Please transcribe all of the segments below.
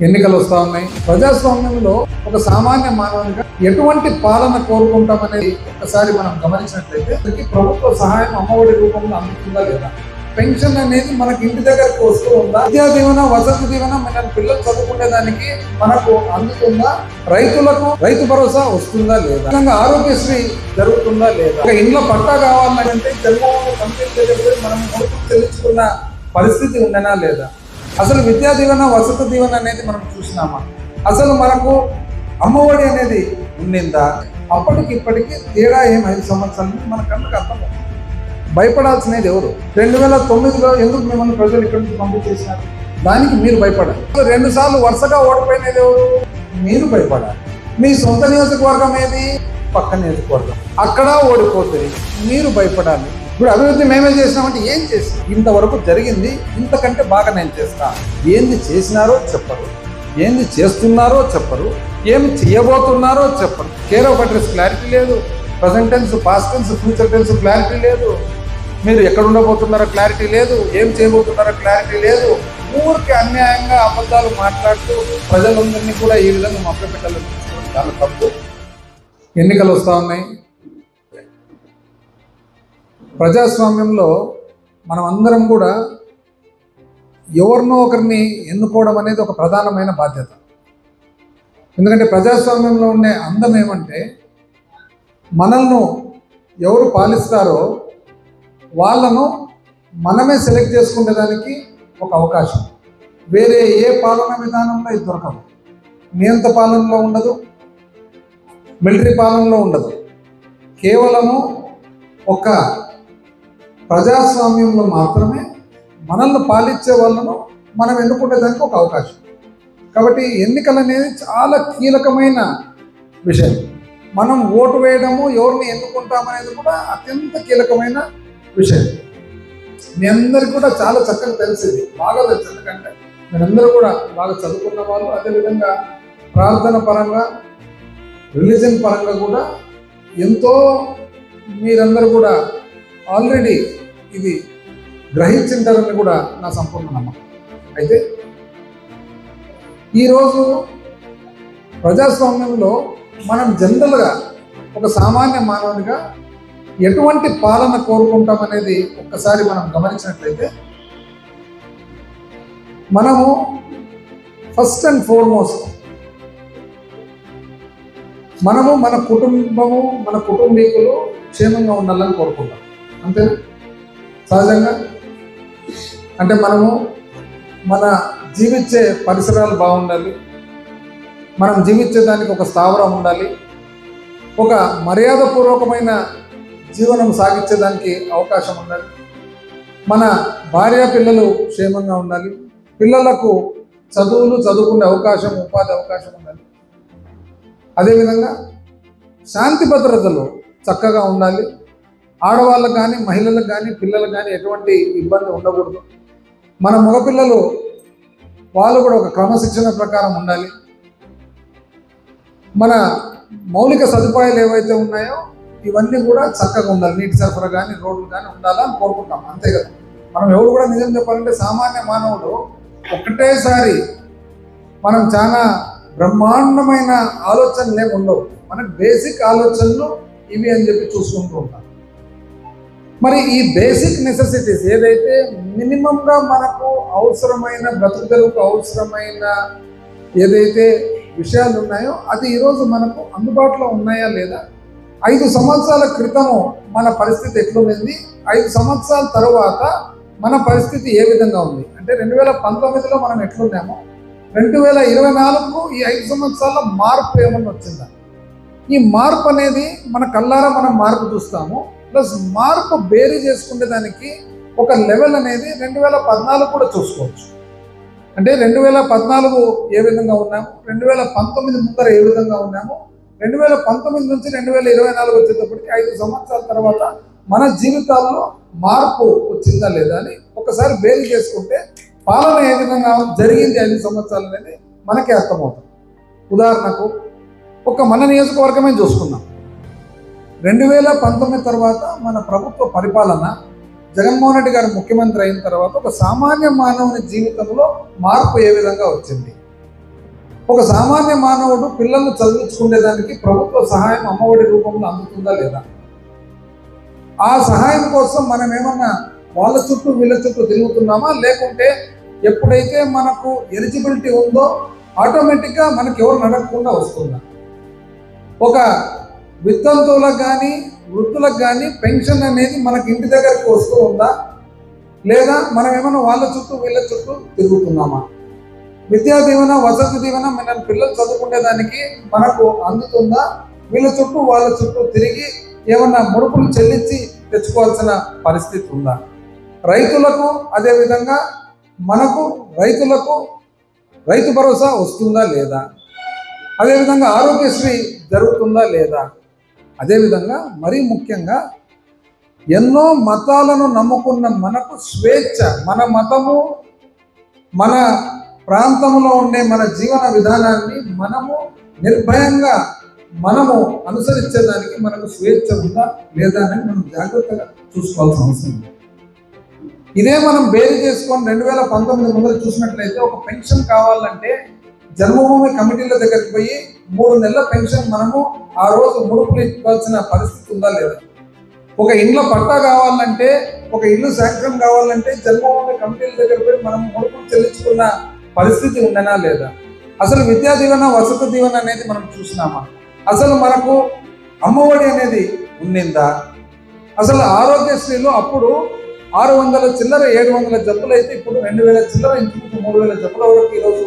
ఎన్నికలు వస్తా ఉన్నాయి. ప్రజాస్వామ్యంలో ఒక సామాన్య మానవునిగా ఎటువంటి పాలన కోరుకుంటామనేది ఒకసారి మనం గమనించినట్లయితే ప్రభుత్వ సహాయం అమ్మఒడి రూపంలో అందుతుందా లేదా, పెన్షన్ అనేది మనకి ఇంటి దగ్గరకు వస్తూ ఉందా, విద్యా దీవెన వసతి దీవెన మన పిల్లలు చదువుకునేదానికి మనకు అందుతుందా, రైతులకు రైతు భరోసా వస్తుందా లేదా, ఆరోగ్యశ్రీ జరుగుతుందా లేదా, ఇంట్లో పట్టా కావాలంటే జన్మభూమి కంపెనీ దగ్గర మనం చెల్లించుకున్న పరిస్థితి ఉండనా లేదా, అసలు విద్యా దీవెన వసతి దీవెన అనేది మనం చూసినామా, అసలు మనకు అమ్మఒడి అనేది ఉండిందా, అప్పటికి ఇప్పటికీ తేడా ఏం 5 సంవత్సరాల నుంచి మన కళ్ళకి అర్థం. భయపడాల్సినది ఎవరు? 2009లో ఎందుకు మిమ్మల్ని ప్రజలు ఇక్కడి నుంచి పంపించేసినారు? దానికి మీరు భయపడాలి. 2 సార్లు వరుసగా ఓడిపోయినది ఎవరు? మీరు భయపడాలి. మీ సొంత నియోజకవర్గం ఏది? పక్క నియోజకవర్గం, అక్కడ ఓడిపోతుంది, మీరు భయపడాలి. ఇప్పుడు అభివృద్ధి మేమే చేసినామంటే ఏం చేసినాం? ఇంతవరకు జరిగింది, ఇంతకంటే బాగా నేను చేస్తా. ఏంది చేసినారో చెప్పరు, ఏంది చేస్తున్నారో చెప్పరు, ఏమి చేయబోతున్నారో చెప్పరు. కేర్ ఆఫ్ అడ్రస్ క్లారిటీ లేదు, present tense, past tense, future tense clarity లేదు, మీరు ఎక్కడ ఉండబోతున్నారో క్లారిటీ లేదు, ఏం చేయబోతున్నారో క్లారిటీ లేదు. ఊరికి అన్యాయంగా అబద్ధాలు మాట్లాడుతూ ప్రజలందరినీ కూడా ఈ విధంగా మభ్యపెట్టాలని చూసుకోవడం చాలా తప్పు. ఎన్నికలు వస్తూ ఉన్నాయి. ప్రజాస్వామ్యంలో మనం అందరం కూడా ఎవరినో ఒకరిని ఎన్నుకోవడం అనేది ఒక ప్రధానమైన బాధ్యత. ఎందుకంటే ప్రజాస్వామ్యంలో ఉండే అందం ఏమంటే, మనల్ని ఎవరు పాలిస్తారో వాళ్ళను మనమే సెలెక్ట్ చేసుకునేదానికి ఒక అవకాశం. వేరే ఏ పాలనా విధానంలో ఇది దొరకదు. నియంత్ర పాలనలో ఉండదు, మిలిటరీ పాలనలో ఉండదు. కేవలము ఒక ప్రజాస్వామ్యంలో మాత్రమే మనల్ని పాలించే వాళ్ళను మనం ఎన్నుకునేదానికి ఒక అవకాశం. కాబట్టి ఎన్నికలు అనేది చాలా కీలకమైన విషయం. మనం ఓటు వేయడము, ఎవరిని ఎన్నుకుంటామనేది కూడా అత్యంత కీలకమైన విషయం. మీ అందరికీ కూడా చాలా చక్కగా తెలిసింది, బాగా తెలుసు. ఎందుకంటే మీరందరూ కూడా బాగా చదువుకున్న వాళ్ళు, అదేవిధంగా ప్రార్థన పరంగా, రిలీజన్ పరంగా కూడా ఎంతో మీరందరూ కూడా ఆల్రెడీ ఇది గ్రహించింటారని కూడా నా సంపూర్ణ నమ్మకం. అయితే ఈరోజు ప్రజాస్వామ్యంలో మనం జనరల్గా ఒక సామాన్య మానవునిగా ఎటువంటి పాలన కోరుకుంటామనేది ఒక్కసారి మనం గమనించినట్లయితే, మనము ఫస్ట్ అండ్ ఫార్మోస్ట్ మనము మన కుటుంబము, మన కుటుంబీకులు క్షేమంగా ఉండాలని కోరుకుంటాం. అంతేనా? సహజంగా అంటే మనము మన జీవించే పరిసరాలు బాగుండాలి, మనం జీవించేదానికి ఒక స్థావరం ఉండాలి, ఒక మర్యాదపూర్వకమైన జీవనం సాగించేదానికి అవకాశం ఉండాలి, మన భార్య పిల్లలు క్షేమంగా ఉండాలి, పిల్లలకు చదువుకునే అవకాశం, ఉపాధి అవకాశం ఉండాలి. అదేవిధంగా శాంతి భద్రతలు చక్కగా ఉండాలి. ఆడవాళ్ళకు కానీ, మహిళలకు కానీ, పిల్లలకు కానీ ఎటువంటి ఇబ్బంది ఉండకూడదు. మన మగపిల్లలు వాళ్ళు కూడా ఒక క్రమశిక్షణ ప్రకారం ఉండాలి. మన మౌలిక సదుపాయాలు ఏవైతే ఉన్నాయో ఇవన్నీ కూడా చక్కగా ఉండాలి. నీటి సరఫరా కానీ, రోడ్లు కానీ ఉండాలని కోరుకుంటాం. అంతే కదా. మనం ఎవరు కూడా నిజం చెప్పాలంటే సామాన్య మానవుడు ఒకటేసారి మనం చాలా బ్రహ్మాండమైన ఆలోచనలు ఏమి ఉండవు. మనకు బేసిక్ ఆలోచనలు ఇవి అని చెప్పి చూసుకుంటూ ఉంటాం. మరి ఈ బేసిక్ నెసెసిటీస్ ఏదైతే మినిమంగా మనకు అవసరమైన, బ్రతుకుదలకు అవసరమైన ఏదైతే విషయాలు ఉన్నాయో అది ఈరోజు మనకు అందుబాటులో ఉన్నాయా లేదా? 5 సంవత్సరాల క్రితము మన పరిస్థితి ఎట్లుంది, 5 సంవత్సరాల తర్వాత మన పరిస్థితి ఏ విధంగా ఉంది అంటే 2019లో మనం ఎట్లున్నామో 2024కు ఈ 5 సంవత్సరాల మార్పు ఏమన్నా వచ్చిందా? ఈ మార్పు అనేది మన కళ్ళారా మనం మార్పు చూస్తాము. ప్లస్ మార్పు బేరీ చేసుకునే దానికి ఒక లెవెల్ అనేది 2014 కూడా చూసుకోవచ్చు. అంటే 2014 ఏ విధంగా ఉన్నాము, 2019 ముందర ఏ విధంగా ఉన్నాము, 2019 నుంచి 2024 వచ్చేటప్పటికి 5 సంవత్సరాల తర్వాత మన జీవితాల్లో మార్పు వచ్చిందా లేదా అని ఒకసారి బేరీ చేసుకుంటే పాలన ఏ విధంగా జరిగింది 5 సంవత్సరాలు అనేది మనకే అర్థమవుతుంది. ఉదాహరణకు ఒక మన నియోజకవర్గమే చూసుకున్నాం. 2019 తర్వాత మన ప్రభుత్వ పరిపాలన జగన్మోహన్ రెడ్డి గారు ముఖ్యమంత్రి అయిన తర్వాత ఒక సామాన్య మానవుని జీవితంలో మార్పు ఏ విధంగా వచ్చింది? ఒక సామాన్య మానవుడు పిల్లల్ని చదివించుకునేదానికి ప్రభుత్వ సహాయం అమ్మఒడి రూపంలో అందుతుందా లేదా? ఆ సహాయం కోసం మనం ఏమన్నా వాళ్ళ చుట్టూ వీళ్ళ చుట్టూ తిరుగుతున్నామా, లేకుంటే ఎప్పుడైతే మనకు ఎలిజిబిలిటీ ఉందో ఆటోమేటిక్గా మనకి ఎవరు అడగకుండా వస్తుందా? ఒక వితంతువులకు కానీ వృద్ధులకు కానీ పెన్షన్ అనేది మనకి ఇంటి దగ్గరకు వస్తూ ఉందా, లేదా మనం ఏమైనా వాళ్ళ చుట్టూ వీళ్ళ చుట్టూ తిరుగుతున్నామా? విద్యా దీవెన, వసతి దీవెన మన పిల్లలు చదువుకునేదానికి మనకు అందుతుందా? వీళ్ళ చుట్టూ వాళ్ళ చుట్టూ తిరిగి ఏమన్నా ముడుపులు చెల్లించి తెచ్చుకోవాల్సిన పరిస్థితి ఉందా? రైతులకు అదేవిధంగా మనకు రైతు భరోసా వస్తుందా లేదా? అదేవిధంగా ఆరోగ్యశ్రీ జరుగుతుందా లేదా? అదేవిధంగా మరీ ముఖ్యంగా ఎన్నో మతాలను నమ్ముకున్న మనకు స్వేచ్ఛ, మన మతము, మన ప్రాంతంలో ఉండే మన జీవన విధానాన్ని మనము నిర్భయంగా అనుసరించేదానికి మనకు స్వేచ్ఛ ఉందా లేదా అని మనం జాగ్రత్తగా చూసుకోవాల్సిన అవసరం ఉంది. ఇదే మనం బేరీ చేసుకొని 2019 ముందర చూసినట్లయితే ఒక పెన్షన్ కావాలంటే జన్మభూమి కమిటీల దగ్గరికి పోయి 3 నెలల పెన్షన్ మనము ఆ రోజు ముడుపులు ఇవ్వాల్సిన పరిస్థితి ఉందా లేదా? ఒక ఇండ్ల పట్టా కావాలంటే, ఒక ఇల్లు శాంక్షన్ కావాలంటే జన్మభూమి కమిటీల దగ్గర పోయి మనం ముడుపులు చెల్లించుకున్న పరిస్థితి ఉండనా లేదా? అసలు విద్యా దీవెన, వసతి దీవెన అనేది మనం చూసినామా? అసలు మనకు అమ్మఒడి అనేది ఉండిందా? అసలు ఆరోగ్యశ్రీలో అప్పుడు 600 చిల్లర 700 జబ్బులు అయితే ఇప్పుడు 2000 చిల్లర, ఇంచుమించు 3000 జబ్బుల వరకు ఈరోజు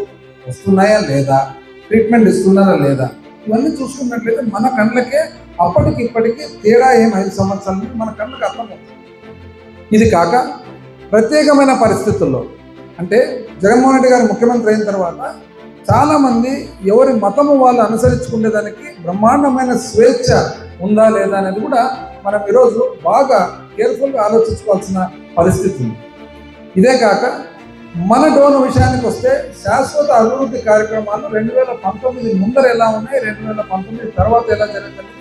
వస్తున్నాయా లేదా? ట్రీట్మెంట్ ఇస్తున్నారా లేదా? ఇవన్నీ చూసుకున్నట్లయితే మన కళ్ళకే అప్పటికి ఇప్పటికీ తేడా ఏం 5 సంవత్సరాల నుంచి మన కళ్ళకి అర్థమవుతుంది. ఇది కాక ప్రత్యేకమైన పరిస్థితుల్లో అంటే జగన్మోహన్ రెడ్డి గారు ముఖ్యమంత్రి అయిన తర్వాత చాలామంది ఎవరి మతము వాళ్ళు అనుసరించుకునేదానికి బ్రహ్మాండమైన స్వేచ్ఛ ఉందా లేదా అనేది కూడా మనం ఈరోజు బాగా కేర్ఫుల్గా ఆలోచించుకోవాల్సిన పరిస్థితి ఉంది. ఇదే కాక మన డోన్ విషయానికి వస్తే శాశ్వత అభివృద్ధి కార్యక్రమాలు 2019 ముందర ఎలా ఉన్నాయి, 2019 తర్వాత ఎలా జరుగుతుంది,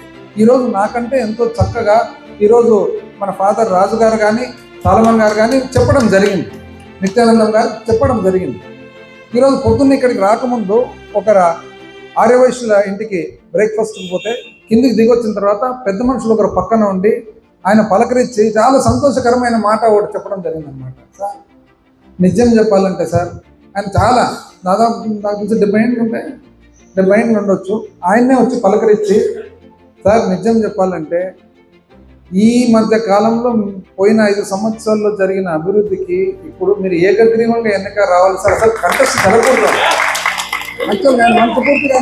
ఈరోజు నాకంటే ఎంతో చక్కగా ఈరోజు మన ఫాదర్ రాజు గారు కానీ సాలమన్ గారు కానీ చెప్పడం జరిగింది, నిత్యానందం గారు చెప్పడం జరిగింది. ఈరోజు పొద్దున్న ఇక్కడికి రాకముందు ఒక ఆర్యవైశ్యుల ఇంటికి బ్రేక్ఫాస్ట్కి పోతే కిందికి దిగొచ్చిన తర్వాత పెద్ద మనుషులు ఒకరు పక్కన ఉండి ఆయన పలకరించి చాలా సంతోషకరమైన మాట ఒకటి చెప్పడం జరిగిందనమాట. సార్ నిజం చెప్పాలంటే సార్ ఆయన చాలా దాదాపు నాకు తెలిసి 70 ఏళ్ళు ఉంటాయి, 70 ఏళ్ళు ఉండొచ్చు. ఆయన్నే వచ్చి పలకరించి, సార్ నిజం చెప్పాలంటే ఈ మధ్య కాలంలో పోయిన 5 సంవత్సరాల్లో జరిగిన అభివృద్ధికి ఇప్పుడు మీరు ఏకగ్రీవంగా ఎన్నిక రావాలి సార్, అసలు కంటెస్ట్ జరగకూడదు. యాక్చువల్ నేను మనస్ఫూర్తిగా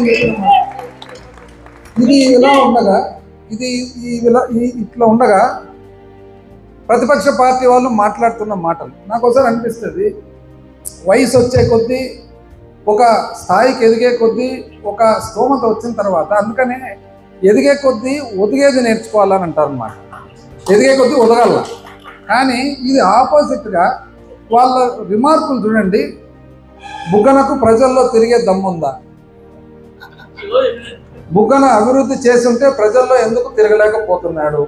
ఇది ఇలా ఉండగా ఇట్లా ఉండగా ప్రతిపక్ష పార్టీ వాళ్ళు మాట్లాడుతున్న మాటలు నాకు ఒకసారి అనిపిస్తుంది, వయసు వచ్చే కొద్దీ ఒక స్థాయికి ఎదిగే కొద్దీ ఒక స్తోమత వచ్చిన తర్వాత అందుకనే ఎదిగే కొద్దీ ఒదిగేది నేర్చుకోవాలని అంటారు అన్నమాట. ఎదిగే కొద్దీ ఒదగాల. కానీ ఇది ఆపోజిట్గా వాళ్ళ రిమార్కులు చూడండి. బుగ్గనకు ప్రజల్లో తిరిగే దమ్ముందా? బుగ్గన అభివృద్ధి చేస్తుంటే ప్రజల్లో ఎందుకు తిరగలేకపోతున్నాడు?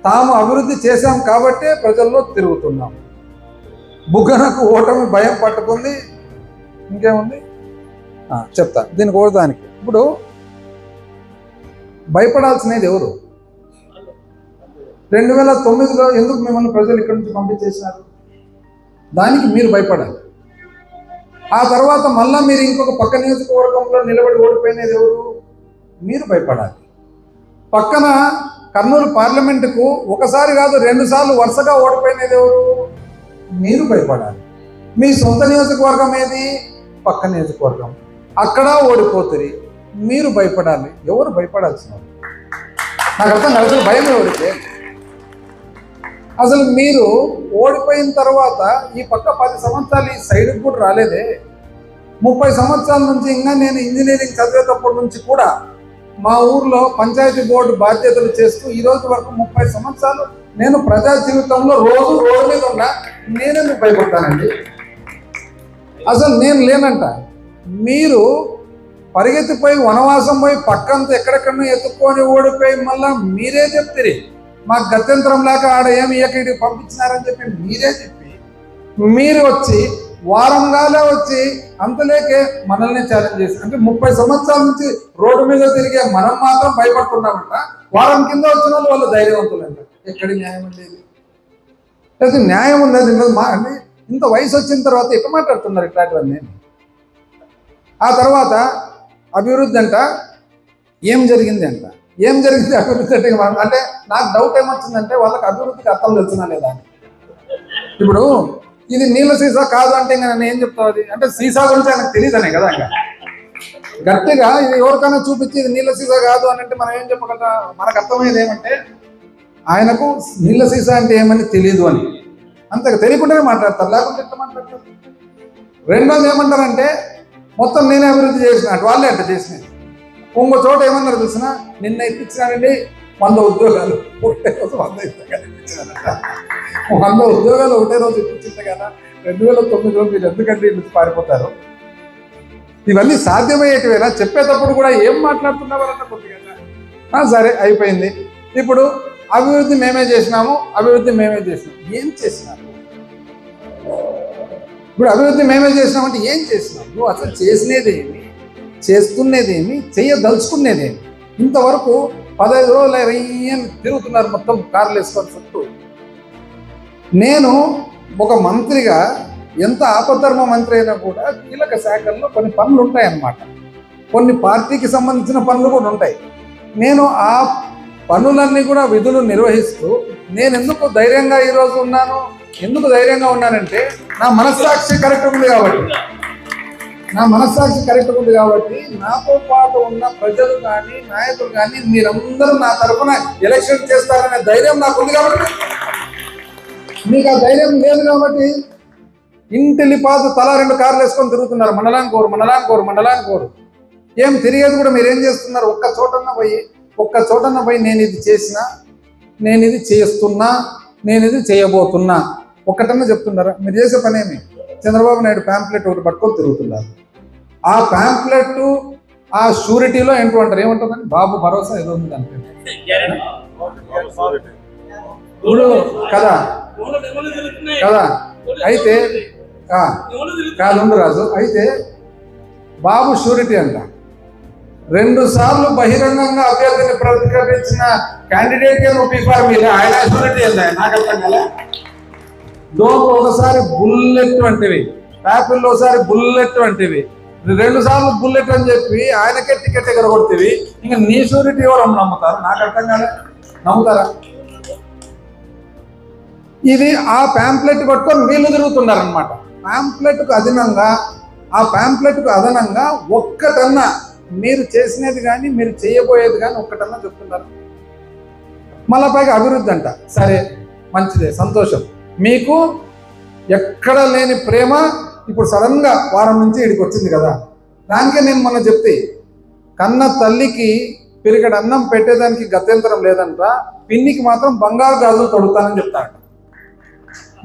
తాము అభివృద్ధి చేశాం కాబట్టే ప్రజల్లో తిరుగుతున్నాం. బుగ్గనకు ఓటమి భయం పట్టుకుంది. ఇంకేముంది చెప్తా దీనికి ఓడదానికి. ఇప్పుడు భయపడాల్సినది ఎవరు? 2009లో ఎందుకు మిమ్మల్ని ప్రజలు ఇక్కడి నుంచి పంపించేసినారు? దానికి మీరు భయపడాలి. ఆ తర్వాత మళ్ళా మీరు ఇంకొక పక్క నియోజకవర్గంలో నిలబడి ఓడిపోయినది ఎవరు? మీరు భయపడాలి. పక్కన కర్నూలు పార్లమెంటుకు ఒకసారి కాదు 2 సార్లు వరుసగా ఓడిపోయినది ఎవరు? మీరు భయపడాలి. మీ సొంత నియోజకవర్గం ఏది? పక్క నియోజకవర్గం, అక్కడ ఓడిపోతుంది. మీరు భయపడాలి. ఎవరు భయపడాల్సిన? నాకు అర్థం కాదు అసలు భయం ఎవరికి. అసలు మీరు ఓడిపోయిన తర్వాత ఈ పక్క 10 సంవత్సరాలు ఈ సైడ్కి కూడా రాలేదే. 30 సంవత్సరాల నుంచి ఇంకా నేను ఇంజనీరింగ్ చదివేటప్పటి నుంచి కూడా మా ఊర్లో పంచాయతీ బోర్డు బాధ్యతలు చేస్తూ ఈ రోజు వరకు 30 సంవత్సరాలు నేను ప్రజా జీవితంలో రోజు రోడ్డు మీద ఉన్నా. నేనెందుకు భయపడతానండి? అసలు నేను లేనంట. మీరు పరిగెత్తిపోయి వనవాసం పోయి పక్కంతా ఎక్కడెక్కడో ఎత్తుక్కొని ఓడిపోయి మళ్ళా మీరే చెప్తారు మాకు గత్యంతరం లేక ఆడ ఏమి ఇక్కడికి పంపించినారని చెప్పి మీరే చెప్పి మీరు వచ్చి వారంగానే వచ్చి అంతలేకే మనల్ని ఛాలెంజ్ చేసి, అంటే 30 సంవత్సరాల నుంచి రోడ్డు మీద తిరిగే మనం మాత్రం భయపడుతున్నామంట. వారం కింద వచ్చిన వాళ్ళు ధైర్యవంతులంట. ఎక్కడి న్యాయం ఉండేది? అయితే న్యాయం ఉన్నది అంటే ఇంత వయసు వచ్చిన తర్వాత ఎట్లా మాట్లాడుతున్నారు ఇట్లాంటివన్నీ? ఆ తర్వాత అభివృద్ధి అంట, ఏం జరిగింది అంట, ఏం జరిగింది అభివృద్ధి అంటే అంటే నాకు డౌట్ ఏమొచ్చిందంటే వాళ్ళకి అభివృద్ధికి అర్థం తెలుసునా లేదా అని. ఇప్పుడు ఇది నీళ్ళ సీసా కాదు అంటే ఇంకా నేను ఏం చెప్తావు? అది అంటే సీసా గురించి ఆయనకు తెలియదనే కదా. ఇంకా గట్టిగా ఇది ఎవరికైనా చూపించి ఇది నీళ్ళ సీసా కాదు అని అంటే మనం ఏం చెప్పగలరా? మనకు అర్థమయ్యేది ఏమంటే ఆయనకు నీళ్ళ సీసా అంటే ఏమని తెలియదు అని. అంతగా తెలియకుండానే మాట్లాడతారు, లేకుంటే ఎట్లా మాట్లాడతారు? రెండోది ఏమంటారంటే మొత్తం నేనే అభివృద్ధి చేసినట్టు, వాళ్ళే అట్లా చేసినది. ఇంకో చోట ఏమన్నారు తెలిసిన, నిన్న ఇప్పించినానండి 100 ఉద్యోగాలు, ఒకటే రోజు 100 ఉద్యోగాలు ఇప్పించినారంట. 100 ఉద్యోగాలు ఒకటే రోజు ఇప్పించింది కదా. 2009లో మీరు ఎందుకంటే ఇల్లు పారిపోతారు? ఇవన్నీ సాధ్యమయ్యేటివేనా? చెప్పేటప్పుడు కూడా ఏం మాట్లాడుతున్నావారన్న కొద్దిగా సరే అయిపోయింది. ఇప్పుడు అభివృద్ధి మేమే చేసినాము, అభివృద్ధి మేమే చేసినాము. ఏం చేసినారు? ఇప్పుడు అభివృద్ధి మేమే చేసినామంటే ఏం చేసినావు? నువ్వు అసలు చేసినదేమి, చేస్తున్నదేమి, చేయదలుచుకునేదేమి? ఇంతవరకు 15 రోజులు తిరుగుతున్నారు మొత్తం కార్లు వేసుకొని చుట్టూ. నేను ఒక మంత్రిగా ఎంత ఆపద్ధర్మ మంత్రి అయినా కూడా కీలక శాఖల్లో కొన్ని పనులు ఉంటాయన్నమాట. కొన్ని పార్టీకి సంబంధించిన పనులు కూడా ఉంటాయి. నేను ఆ పనులన్నీ కూడా విధులు నిర్వహిస్తూ నేను ఎందుకు ధైర్యంగా ఈరోజు ఉన్నాను? ఎందుకు ధైర్యంగా ఉన్నానంటే నా మనస్సాక్షి కరెక్ట్ ఉంది కాబట్టి. నా మనస్సాక్షి కరెక్ట్ ఉంది కాబట్టి నాతో పాటు ఉన్న ప్రజలు కానీ నాయకులు కానీ మీరందరూ నా తరఫున ఎలక్షన్ చేస్తారనే ధైర్యం నాకు ఉంది కాబట్టి. మీకు ఆ ధైర్యం లేదు కాబట్టి ఇంటిలిపాదు తలా 2 కార్లు వేసుకొని తిరుగుతున్నారు. మండలానికి కోరు ఏం తిరిగేది కూడా మీరేం చేస్తున్నారు? ఒక్క చోటన్న పోయి నేను ఇది చేసినా, నేను ఇది చేస్తున్నా, నేను ఇది చేయబోతున్నా ఒక్కటన్నా చెప్తున్నారా? మీరు చేసే పనేమి? చంద్రబాబు నాయుడు ప్యాంప్లెట్ ఒకటి పట్టుకొని తిరుగుతున్నారు. ఆ ప్యాంప్లెట్ ఆ షూరిటీలో ఏంటంటారు? ఏమంటుందని బాబు భరోసా ఏదో ఉంది దానికి ఇప్పుడు కదా. అయితే కాదు రాజు, అయితే బాబు షూరిటీ అంట. 2 సార్లు బహిరంగంగా అభ్యర్థిని ప్రతిఘటించిన క్యాండిడేట్ ఒప్పిఫారు మీద ఆయన షూరిటీ అంట. నాకు అర్థం కదా. డోర్లు ఒకసారి బుల్లెట్ వంటివి, ప్యాపిల్లో ఒకసారి బుల్లెట్ వంటివి, 2 సార్లు బుల్లెట్ అని చెప్పి ఆయనకే టికెట్ ఎగరగొడితేవి. ఇంకా నీ షూరిటీ ఎవరు నమ్ముతారు? నాకు అర్థం కాలే. నమ్ముతారా? ఇది ఆ ప్యాంప్లెట్ పట్టుకొని వీళ్ళు తిరుగుతున్నారనమాట. ప్యాంప్లెట్కు అదనంగా ఒక్కటన్నా మీరు చేసినది కానీ మీరు చేయబోయేది కానీ ఒక్కటన్నా చెప్తున్నారు. మళ్ళా పైగా అభివృద్ధి అంట. సరే మంచిదే, సంతోషం. మీకు ఎక్కడ లేని ప్రేమ ఇప్పుడు సడన్గా వారం నుంచి ఇక్కడికి వచ్చింది కదా. దానికే నేను మొన్న చెప్తే కన్న తల్లికి పిరిగడ అన్నం పెట్టేదానికి గత్యంతరం లేదంట, పిన్నికి మాత్రం బంగారు గాజులు తొడుగుతానని చెప్తాడు.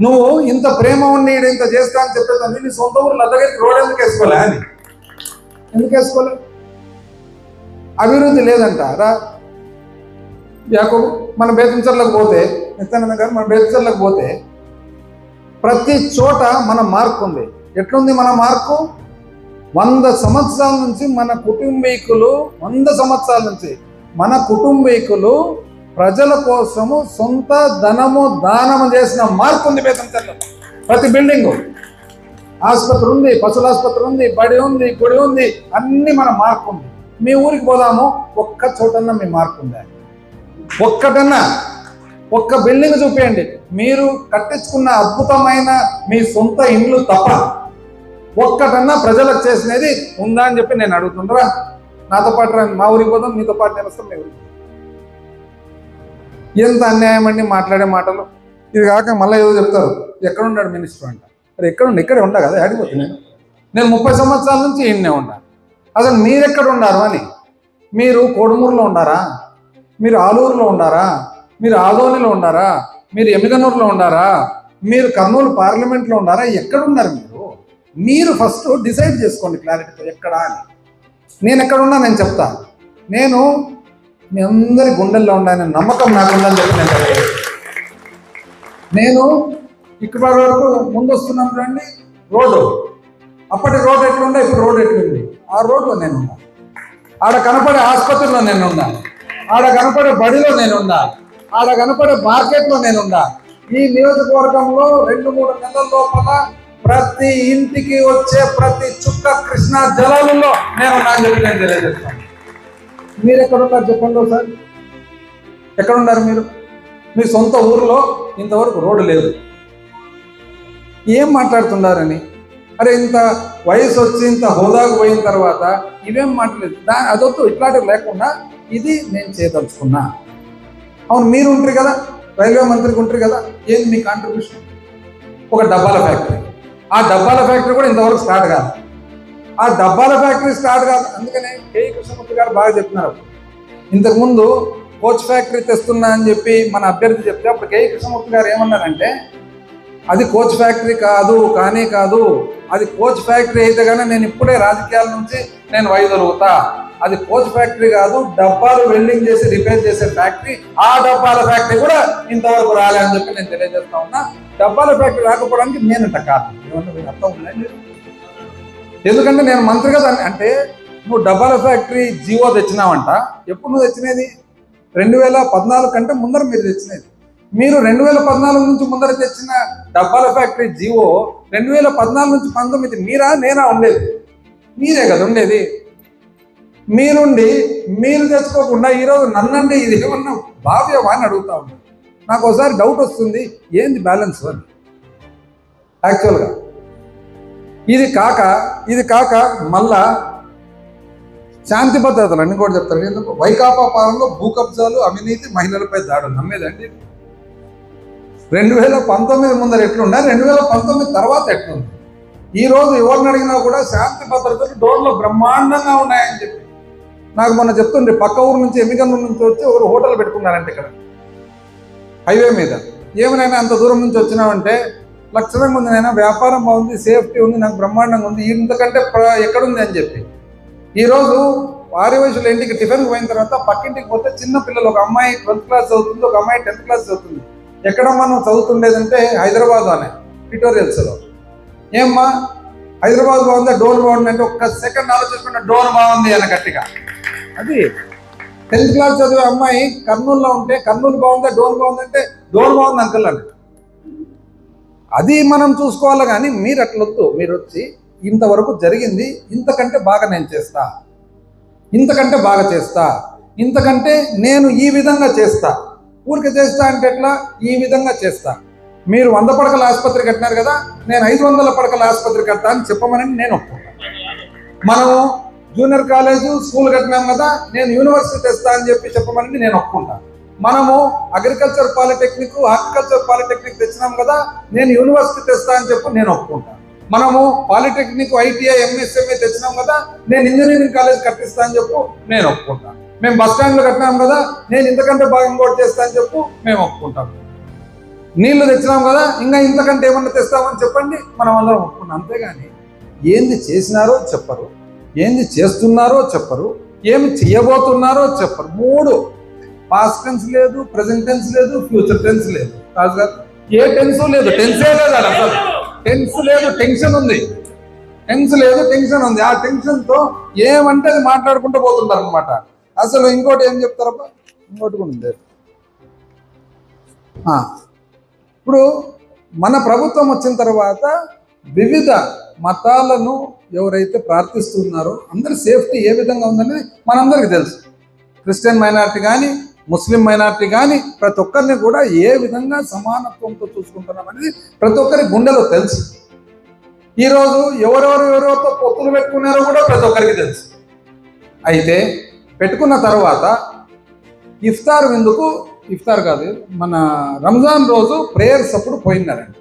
నువ్వు ఇంత ప్రేమ ఉండి ఇంత చేస్తా అని చెప్పేదాన్ని నీ సొంత ఊరు లద్దగిరికి రోడ్ ఎందుకు వేసుకోలే అని? ఎందుకు వేసుకోలే? అభివృద్ధి లేదంట రా యాకోబు. మన బేతంచెర్లకు పోతే, నిత్యానంద గారు, మన బేతంచెర్లకు పోతే ప్రతి చోట మన మార్కు ఉంది. ఎట్లుంది మన మార్కు? 100 సంవత్సరాల నుంచి మన కుటుంబీకులు ప్రజల కోసము సొంత దానము చేసిన మార్కు ఉంది బేతంచెర్లలో. ప్రతి బిల్డింగు, ఆసుపత్రి ఉంది, పశువుల ఆసుపత్రి ఉంది, బడి ఉంది, గుడి ఉంది, అన్ని మన మార్కు ఉంది. మీ ఊరికి పోదాము, ఒక్క చోటన్నా మీ మార్కు ఉందా? ఒక్కటన్నా ఒక్క బిల్డింగ్ చూపించండి. మీరు కట్టించుకున్న అద్భుతమైన మీ సొంత ఇండ్లు తప్ప ఒక్కటన్నా ప్రజలకు చేసినది ఉందా అని చెప్పి నేను అడుగుతుండ్రా. నాతో పాటు రండి, మా ఊరికి పోదాం, మీతో పాటు నేను వస్తాం, మీ ఊరికి. ఎంత అన్యాయం అండి మాట్లాడే మాటలు. ఇది కాక మళ్ళీ ఏదో చెప్తారు, ఎక్కడున్నాడు మినిస్టర్ అంట. మరి ఇక్కడే ఉంటా కదా, ఆడిపోతే నేను 30 సంవత్సరాల నుంచి ఈయన్నే ఉంటా. అసలు మీరెక్కడ ఉన్నారు అని? మీరు కోడుమూరులో ఉండారా? మీరు ఆలూరులో ఉండారా? మీరు ఆదోనిలో ఉండారా? మీరు ఎమ్మిగనూరులో ఉండారా? మీరు కర్నూలు పార్లమెంట్లో ఉండారా? ఎక్కడున్నారు మీరు ఫస్ట్ డిసైడ్ చేసుకోండి క్లారిటీతో ఎక్కడా అని. నేను ఎక్కడున్నా నేను చెప్తా. నేను మీ అందరి గుండెల్లో ఉండాలని నమ్మకం నాకుందని చెప్పి నేను ఇక్కడ వరకు ముందు వస్తున్నాను రండి. రోడ్డు. అప్పటి రోడ్డు ఎట్లుండే, ఇప్పుడు రోడ్డు ఎట్లుంది. ఆ రోడ్లో నేనున్నా, ఆడ కనపడే ఆసుపత్రిలో నేనున్నా, ఆడ కనపడే బడిలో నేనున్నా, ఆడ కనపడే మార్కెట్లో నేనున్నా. ఈ నియోజకవర్గంలో 2-3 నెలల లోపల ప్రతి ఇంటికి వచ్చే ప్రతి చుక్క కృష్ణా జలాలలో నేనున్నా అని చెప్పి నేను తెలియజేస్తాను. మీరు ఎక్కడున్నారు చెప్పండి ఒకసారి. ఎక్కడున్నారు మీరు? మీ సొంత ఊరిలో ఇంతవరకు రోడ్డు లేదు. ఏం మాట్లాడుతున్నారని? అరే ఇంత వయసు వచ్చి ఇంత హోదాకు పోయిన తర్వాత ఇవేం మాట్లాడలేదు. అదొద్దు, ఇట్లాంటివి లేకుండా ఇది నేను చేయదలుచుకున్నా. అవును, మీరు ఉంటారు కదా, రైల్వే మంత్రికి ఉంటారు కదా, ఏంది మీ కాంట్రిబ్యూషన్? ఒక డబ్బాల ఫ్యాక్టరీ. ఆ డబ్బాల ఫ్యాక్టరీ కూడా ఇంతవరకు స్టార్ట్ కాదు. ఆ డబ్బాల ఫ్యాక్టరీ స్టార్ట్ కాదు. అందుకనే కేఈ కృష్ణమూర్తి గారు బాగా చెప్తున్నారు. ఇంతకుముందు కోచ్ ఫ్యాక్టరీ తెస్తున్నా అని చెప్పి మన అభ్యర్థి చెప్తే అప్పుడు కేఈ కృష్ణమూర్తి గారు ఏమన్నారంటే, అది కోచ్ ఫ్యాక్టరీ కాదు, కానీ కాదు, అది కోచ్ ఫ్యాక్టరీ అయితే కానీ నేను ఇప్పుడే రాజకీయాల నుంచి నేను వైదొలుగుతా. అది కోచ్ ఫ్యాక్టరీ కాదు, డబ్బాలు వెల్డింగ్ చేసి రిపేర్ చేసే ఫ్యాక్టరీ. ఆ డబ్బాల ఫ్యాక్టరీ కూడా ఇంతవరకు రాలే అని చెప్పి నేను తెలియజేస్తా ఉన్నా. డబ్బాల ఫ్యాక్టరీ రాకపోవడానికి నేనంట కాదు. ఏమన్నా అర్థం ఉందండి? ఎందుకంటే నేను మంత్రి కదా. అంటే నువ్వు డబ్బాల ఫ్యాక్టరీ జీవో తెచ్చినావంట. ఎప్పుడు నువ్వు తెచ్చినది? 2014 కంటే ముందర మీరు తెచ్చినది. మీరు 2014 నుంచి ముందర తెచ్చిన డబ్బాల ఫ్యాక్టరీ జీవో 2014 నుంచి 19 మీరా నేనా ఉండేది? మీరే కదా ఉండేది. మీరుండి మీరు తెచ్చుకోకుండా ఈరోజు నన్నండి ఇది ఏమన్నా భావ్యమా అని అడుగుతా ఉన్నాను. నాకు ఒకసారి డౌట్ వస్తుంది, ఏంది బ్యాలెన్స్ అని. యాక్చువల్గా ఇది కాక మళ్ళా శాంతి భద్రతలు అన్ని కూడా చెప్తారు. ఎందుకు? వైకాపా పాలనలో భూ కబ్జాలు, అవినీతి, మహిళలపై దాడులు. నమ్మేదండి? 2019 ముందర ఎట్లుండే, 2019 తర్వాత ఎట్లుంది? ఈరోజు ఎవరిని అడిగినా కూడా శాంతి భద్రతలు డోర్లో బ్రహ్మాండంగా ఉన్నాయని చెప్పి నాకు మొన్న చెప్తుండే. పక్క ఊరు నుంచి, ఎమ్మిగన్నూరు నుంచి వచ్చి ఒకరు హోటల్ పెట్టుకున్నారంటే ఇక్కడ హైవే మీద. ఏమైనా అంత దూరం నుంచి వచ్చినామంటే లక్షణంగా ఉంది, నైనా వ్యాపారం బాగుంది, సేఫ్టీ ఉంది, నాకు బ్రహ్మాండంగా ఉంది, ఇంతకంటే ఎక్కడుంది అని చెప్పి. ఈరోజు వారి వయసులో ఇంటికి టిఫిన్కి పోయిన తర్వాత పక్కింటికి పోతే చిన్న పిల్లలు, ఒక అమ్మాయి 12th క్లాస్ చదువుతుంది, ఒక అమ్మాయి 10th క్లాస్ చదువుతుంది. ఎక్కడ మనం చదువుతుండేదంటే హైదరాబాద్ అనే ట్యుటోరియల్స్లో. ఏమ్మా హైదరాబాద్ బాగుందా, డోర్ బాగుంది అంటే ఒక్క సెకండ్ ఆలోచించుకుంటే డోర్ బాగుంది అని గట్టిగా. అది 10th క్లాస్ చదివే అమ్మాయి కర్నూలులో ఉంటే కర్నూలు బాగుందా, డోర్ బాగుందంటే డోర్ బాగుంది అంకుల్ అని. అది మనం చూసుకోవాలి. కానీ మీరు అట్లొద్దు. మీరు వచ్చి ఇంతవరకు జరిగింది, ఇంతకంటే బాగా నేను చేస్తా, ఇంతకంటే బాగా చేస్తా, ఇంతకంటే నేను ఈ విధంగా చేస్తా. ఊరికే చేస్తా అంటే ఎట్లా? ఈ విధంగా చేస్తా. మీరు 100 పడకల ఆసుపత్రి కట్టినారు కదా, నేను 500 పడకల ఆసుపత్రి కడతా అని చెప్పమని నేను ఒప్పుకుంటా. మనము జూనియర్ కాలేజు, స్కూల్ కట్టినాం కదా, నేను యూనివర్సిటీ తెస్తా అని చెప్పి చెప్పమని నేను ఒప్పుకుంటా. మనము అగ్రికల్చర్ పాలిటెక్నిక్, హార్టికల్చర్ పాలిటెక్నిక్ తెచ్చినాం కదా, నేను యూనివర్సిటీ తెస్తా అని చెప్పి నేను ఒప్పుకుంటా. మనము పాలిటెక్నిక్, ఐటీఐ, ఎంఎస్ఎంఏ తెచ్చినాం కదా, నేను ఇంజనీరింగ్ కాలేజ్ కట్టిస్తా అని చెప్పు నేను ఒప్పుకుంటా. మేము బస్ స్టాండ్లో కట్టినాం కదా, నేను ఇంతకంటే బాగా ఇంకోటి చేస్తా అని చెప్పు మేము ఒప్పుకుంటాం. నీళ్లు తెచ్చినాం కదా, ఇంకా ఇంతకంటే ఏమన్నా తెస్తామని చెప్పండి, మనం అందరం ఒప్పుకున్నాం. అంతేగాని ఏంది చేసినారో చెప్పరు, ఏంది చేస్తున్నారో చెప్పరు, ఏమి చేయబోతున్నారో చెప్పరు. 3 పాస్ట్ టెన్స్ లేదు, ప్రెసెంట్ టెన్స్ లేదు, ఫ్యూచర్ టెన్స్ లేదు. రాజుగారు ఏ టెన్స్ లేదు, టెన్సే లేదు. అసలు టెన్స్ లేదు, టెన్షన్ ఉంది. టెన్స్ లేదు, టెన్షన్ ఉంది. ఆ టెన్షన్తో ఏమంటే అది మాట్లాడుకుంటూ పోతుంటారు అనమాట. అసలు ఇంకోటి ఏం చెప్తారబ్బా, ఇంకోటి కూడా ఉంది. ఇప్పుడు మన ప్రభుత్వం వచ్చిన తర్వాత వివిధ మతాలను ఎవరైతే ప్రార్థిస్తున్నారో అందరి సేఫ్టీ ఏ విధంగా ఉందనేది మనందరికీ తెలుసు. క్రిస్టియన్ మైనారిటీ కానీ, ముస్లిం మైనారిటీ కానీ ప్రతి ఒక్కరిని కూడా ఏ విధంగా సమానత్వంతో చూసుకుంటున్నాం అనేది ప్రతి ఒక్కరి గుండెలో తెలుసు. ఈరోజు ఎవరెవరితో పొత్తులు పెట్టుకున్నారో కూడా ప్రతి ఒక్కరికి తెలుసు. అయితే పెట్టుకున్న తర్వాత ఇఫ్తార్ కాదు, మన రంజాన్ రోజు ప్రేయర్స్ అప్పుడు పోయినారంట.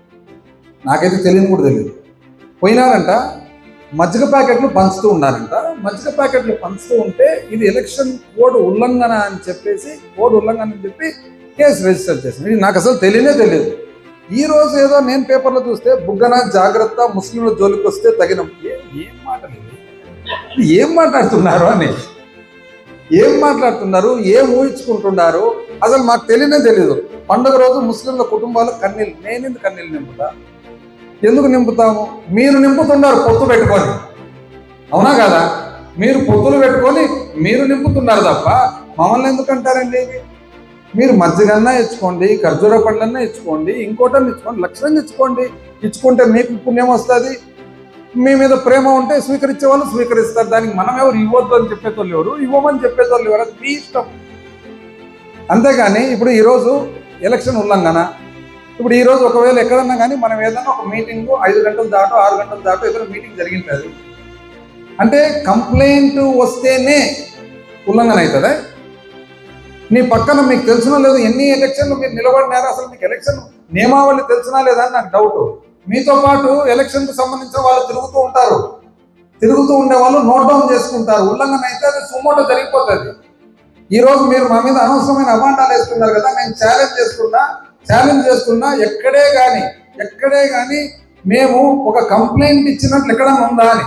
నాకైతే తెలియని కూడా తెలియదు. పోయినారంట, మజ్జిగ ప్యాకెట్లు పంచుతూ ఉన్నారంట. మజ్జిగ ప్యాకెట్లు పంచుతూ ఉంటే ఇది ఎలక్షన్ కోడ్ ఉల్లంఘన అని చెప్పేసి కేసు రిజిస్టర్ చేసింది. ఇది నాకు అసలు తెలియదు. ఈ రోజు ఏదో నేను పేపర్లో చూస్తే బుగ్గన జాగ్రత్త, ముస్లింల జోలికి వస్తే తగిన. ఏం మాటలు, ఏం మాట్లాడుతున్నారు అని, ఏం మాట్లాడుతున్నారు, ఏం ఊహించుకుంటున్నారు అసలు మాకు తెలియదు. పండుగ రోజు ముస్లింల కుటుంబాలకు కన్నీళ్ళు. నేనెందుకు కన్నీళ్ళు నింపుతా? ఎందుకు నింపుతాము? మీరు నింపుతున్నారు పొత్తు పెట్టుకొని, అవునా కదా? మీరు పొత్తులు పెట్టుకొని మీరు నింపుతున్నారు తప్ప మమ్మల్ని ఎందుకు అంటారండి? మీరు మజ్జిగన్నా ఇచ్చుకోండి, ఖర్జూర పండ్లన్నా ఇచ్చుకోండి, ఇంకోటన్నా ఇచ్చుకోండి, లక్షణంగా ఇచ్చుకోండి. ఇచ్చుకుంటే మీకు పుణ్యం వస్తుంది. మీ మీద ప్రేమ ఉంటే స్వీకరించే వాళ్ళు స్వీకరిస్తారు. దానికి మనం ఎవరు ఇవ్వద్దు అని చెప్పేతోళ్ళు ఎవరు, ఇవ్వమని చెప్పేతోళ్ళు ఎవరు, అది మీ ఇష్టం. అంతేగాని ఇప్పుడు ఈరోజు ఎలక్షన్ ఉల్లంఘన. ఇప్పుడు ఈరోజు ఒకవేళ ఎక్కడన్నా కానీ మనం ఏదన్నా ఒక మీటింగ్ 5 గంటలు దాటో 6 గంటలు దాటో ఏదైనా మీటింగ్ జరిగింది అంటే కంప్లైంట్ వస్తేనే ఉల్లంఘన అవుతుందా? నీ పక్కన మీకు తెలిసినా లేదు ఎన్ని ఎలక్షన్లు మీరు నిలబడినారో, అసలు మీకు ఎలక్షన్ నియమావళి తెలిసినా లేదా అని నాకు డౌట్. మీతో పాటు ఎలక్షన్కు సంబంధించిన వాళ్ళు తిరుగుతూ ఉంటారు. తిరుగుతూ ఉండే వాళ్ళు నోట్ డౌన్ చేసుకుంటారు. ఉల్లంఘన అయితే అది సుమోటో జరిగిపోతుంది. ఈరోజు మీరు మా మీద అనవసరమైన అభాండాలు వేస్తున్నారు కదా, నేను ఛాలెంజ్ చేస్తున్నా. ఎక్కడే కానీ మేము ఒక కంప్లైంట్ ఇచ్చినట్లు ఎక్కడన్నా ఉందా అని.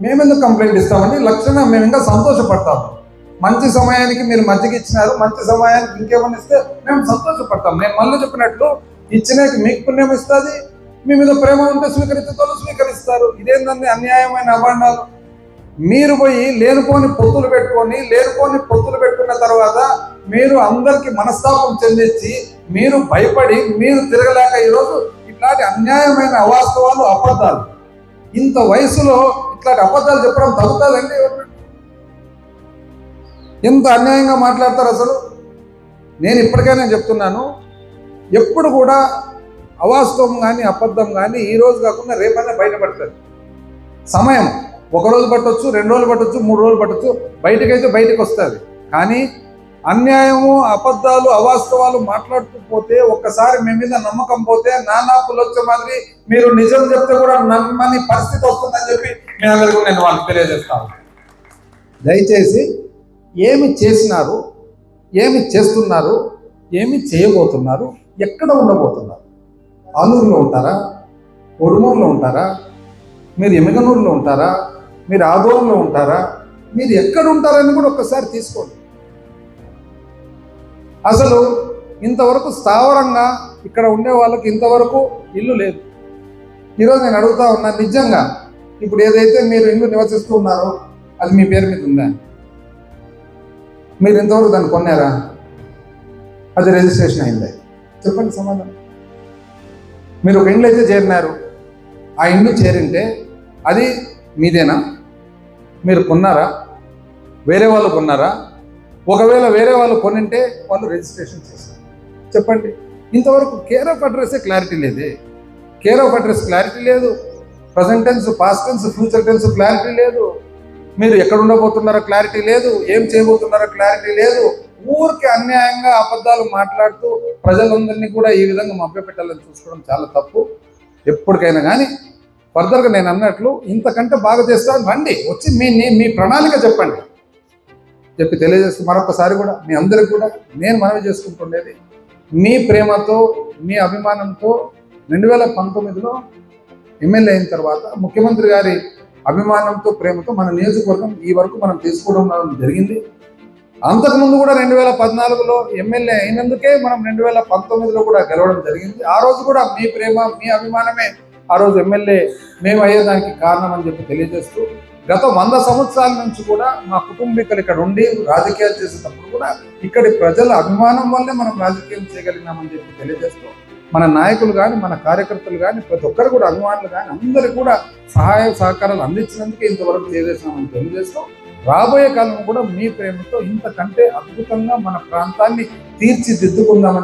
మేమెందుకు కంప్లైంట్ ఇస్తామండి? లక్షణంగా మేము ఇంకా సంతోషపడతాము. మంచి సమయానికి మీరు మజ్జిగ ఇచ్చినారు, మంచి సమయానికి ఇంకేమన్నా ఇస్తే మేము సంతోషపడతాం. నేను మళ్ళీ చెప్పినట్లు ఇచ్చినాక మీకు పుణ్యం ఇస్తుంది. మీ మీద ప్రేమ ఉంటే స్వీకరిస్తారు. ఇదేంటండి అన్యాయమైన అభాండాలు? మీరు పోయి లేనిపోని పొత్తులు పెట్టుకున్న తర్వాత మీరు అందరికి మనస్తాపం చెందించి మీరు భయపడి మీరు తిరగలేక ఈరోజు ఇట్లాంటి అన్యాయమైన అవాస్తవాలు, అబద్ధాలు, ఇంత వయసులో ఇట్లాంటి అబద్ధాలు చెప్పడం తగ్గుతుందండి? ఎంత అన్యాయంగా మాట్లాడతారు అసలు. నేను ఇప్పటికైనా చెప్తున్నాను, ఎప్పుడు కూడా అవాస్తవం కానీ అబద్ధం కానీ ఈ రోజు కాకుండా రేపైనా బయటపడుతుంది. సమయం 1 రోజు పట్టొచ్చు, 2 రోజులు పట్టొచ్చు, 3 రోజులు పట్టొచ్చు, బయటకు వస్తుంది. కానీ అన్యాయము, అబద్ధాలు, అవాస్తవాలు మాట్లాడుతూ పోతే, ఒక్కసారి మీ మీద నమ్మకం పోతే నానా పులొచ్చ మాదిరి మీరు నిజం చెప్తే కూడా నమ్మని పరిస్థితి వస్తుందని చెప్పి మీ అందరికీ నేను వాళ్ళకి తెలియజేస్తాను. దయచేసి ఏమి చేసినారు, ఏమి చేస్తున్నారు, ఏమి చేయబోతున్నారు, ఎక్కడ ఉండబోతున్నారు? ఆలూరులో ఉంటారా? కొడుమూరులో ఉంటారా? మీరు ఎమ్మిగనూరులో ఉంటారా? మీరు ఆదోళనలో ఉంటారా? మీరు ఎక్కడ ఉంటారని కూడా ఒక్కసారి తీసుకోండి. అసలు ఇంతవరకు స్థావరంగా ఇక్కడ ఉండే వాళ్ళకి ఇంతవరకు ఇల్లు లేదు. ఈరోజు నేను అడుగుతా ఉన్నా, నిజంగా ఇప్పుడు ఏదైతే మీరు ఇల్లు నివసిస్తూ ఉన్నారో అది మీ పేరు మీద ఉందా? మీరు ఇంతవరకు దాన్ని కొన్నారా? అది రిజిస్ట్రేషన్ అయిందా? చెప్పండి సమాధానం. మీరు ఒక ఇండ్లు అయితే చేరినారు, ఆ ఇండ్లు చేరింటే అది మీదేనా? మీరు కొన్నారా? వేరే వాళ్ళు కొన్నారా? ఒకవేళ వేరే వాళ్ళు కొనింటే వాళ్ళు రిజిస్ట్రేషన్ చేశారు. చెప్పండి. ఇంతవరకు కేర్ ఆఫ్ అడ్రస్సే క్లారిటీ లేదే. కేర్ ఆఫ్ అడ్రస్ క్లారిటీ లేదు, present tense, past tense, future tense clarity లేదు. మీరు ఎక్కడ ఉండబోతున్నారో క్లారిటీ లేదు, ఏం చేయబోతున్నారో క్లారిటీ లేదు. ఊరికి అన్యాయంగా అబద్ధాలు మాట్లాడుతూ ప్రజలందరినీ కూడా ఈ విధంగా మభ్యపెట్టాలని చూసుకోవడం చాలా తప్పు. ఎప్పటికైనా కానీ ఫర్దర్గా నేను అన్నట్లు ఇంతకంటే బాగా చేస్తాను, రండి, వచ్చి మీ ప్రణాళిక చెప్పి తెలియజేస్తూ మరొకసారి కూడా మీ అందరికి కూడా నేను మనవి చేసుకుంటుండేది, మీ ప్రేమతో, మీ అభిమానంతో 2019లో ఎమ్మెల్యే అయిన తర్వాత ముఖ్యమంత్రి గారి అభిమానంతో, ప్రేమతో మన నియోజకవర్గం ఈ వరకు మనం తీసుకోవడం జరిగింది. అంతకుముందు కూడా 2014లో ఎమ్మెల్యే అయినందుకే మనం 2019లో కూడా గెలవడం జరిగింది. ఆ రోజు కూడా మీ ప్రేమ, మీ అభిమానమే ఆ రోజు ఎమ్మెల్యే మేము అయ్యేదానికి కారణం అని చెప్పి తెలియజేస్తూ, గత 100 సంవత్సరాల నుంచి కూడా మా కుటుంబీకులు ఇక్కడ ఉండి రాజకీయాలు చేసేటప్పుడు కూడా ఇక్కడి ప్రజల అభిమానం వల్లే మనం రాజకీయం చేయగలిగినామని చెప్పి తెలియజేస్తూ, మన నాయకులు కానీ, మన కార్యకర్తలు కానీ, ప్రతి ఒక్కరు కూడా అభిమానులు కానీ అందరికీ కూడా సహాయ సహకారాలు అందించినందుకే ఇంతవరకు చేసేసామని తెలియజేస్తూ, రాబోయే కాలం కూడా మీ ప్రేమతో ఇంతకంటే అద్భుతంగా మన ప్రాంతాన్ని తీర్చిదిద్దుకుందామని